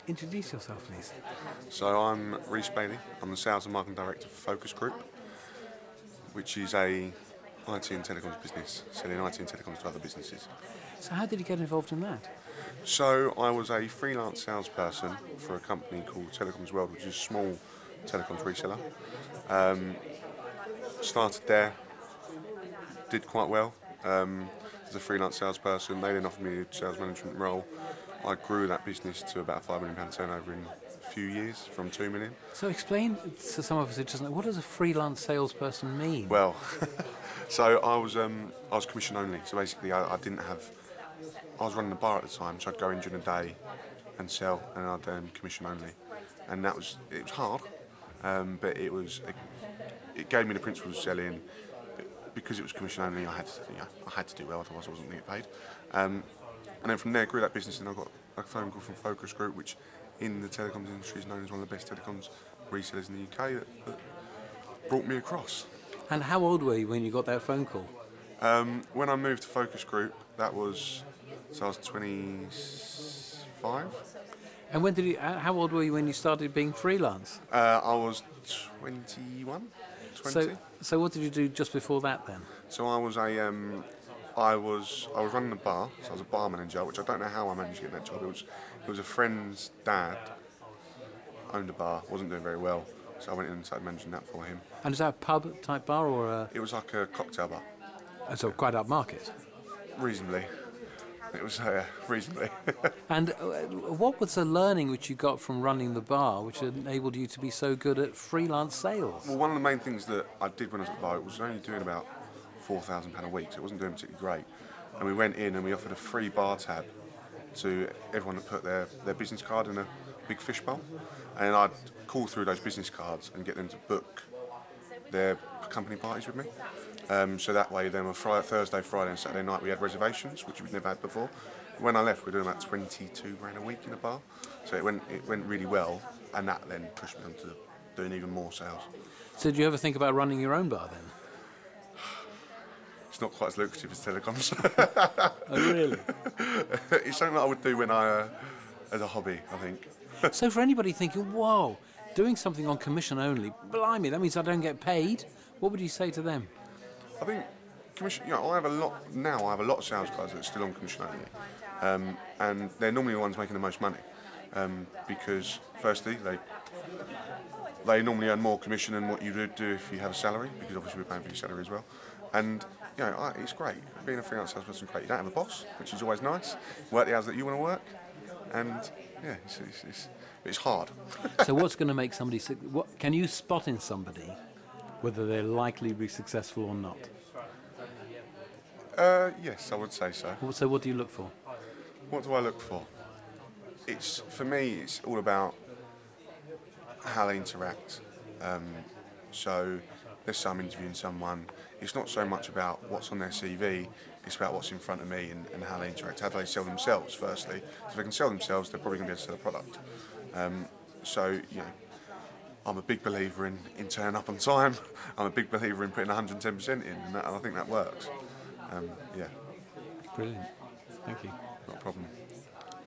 Introduce yourself, please. So I'm Rhys Bailey. I'm the Sales and Marketing Director for Focus Group, which is a IT and Telecoms business, selling IT and Telecoms to other businesses. So how did you get involved in that? So I was a freelance salesperson for a company called Telecoms World, which is a small telecoms reseller. Started there, did quite well as a freelance salesperson. They then offered me a sales management role. I grew that business to about a £5 million turnover in a few years, from 2 million. So explain to some of us who doesn't know, what does a freelance salesperson mean? Well, so I was commission only. So basically, I didn't have. I was running the bar at the time, so I'd go in during the day and sell, and I'd commission only, and it was hard, but it gave me the principles of selling. Because it was commission only, I had to do well, otherwise I wasn't going to get paid. And then from there, grew that business, and I got a phone call from Focus Group, which in the telecoms industry is known as one of the best telecoms resellers in the UK, that brought me across. And how old were you when you got that phone call? When I moved to Focus Group, I was 25. And how old were you when you started being freelance? I was 21, 20. So what did you do just before that then? So I was running the bar, so I was a bar manager, which I don't know how I managed to get that job. It was a friend's dad owned a bar, wasn't doing very well, so I went in and started managing that for him. And is that a pub type bar or a... It was like a cocktail bar. So quite upmarket? Reasonably. It was reasonably. And what was the learning which you got from running the bar which enabled you to be so good at freelance sales? Well, one of the main things that I did when I was at the bar, it was only doing about £4,000 a week, so it wasn't doing particularly great. And we went in and we offered a free bar tab to everyone that put their business card in a big fishbowl. And I'd call through those business cards and get them to book their company parties with me. So that way, then on Thursday, Friday and Saturday night, we had reservations, which we'd never had before. When I left, we were doing about 22 grand a week in a bar. So it went really well, and that then pushed me on to doing even more sales. So did you ever think about running your own bar then? It's not quite as lucrative as telecoms. Oh, really? It's something that I would do when as a hobby, I think. So for anybody thinking, whoa, doing something on commission only, blimey, that means I don't get paid, what would you say to them? I think commission. I have a lot of sales guys that are still on commission only, and they're normally the ones making the most money, because firstly they normally earn more commission than what you would do if you have a salary, because obviously we're paying for your salary as well, and it's great. Being a freelance salesperson is great. You don't have a boss, which is always nice. Work the hours that you want to work, and it's hard. So what's going to make somebody? What can you spot in somebody whether they're likely to be successful or not? Yes, I would say so. So what do you look for? What do I look for? For me, it's all about how they interact. So let's say I'm interviewing someone. It's not so much about what's on their CV, it's about what's in front of me and how they interact. How do they sell themselves, firstly? If they can sell themselves, they're probably going to be able to sell a product. I'm a big believer in turning up on time. I'm a big believer in putting 110% in, and I think that works. Brilliant. Thank you. Not a problem.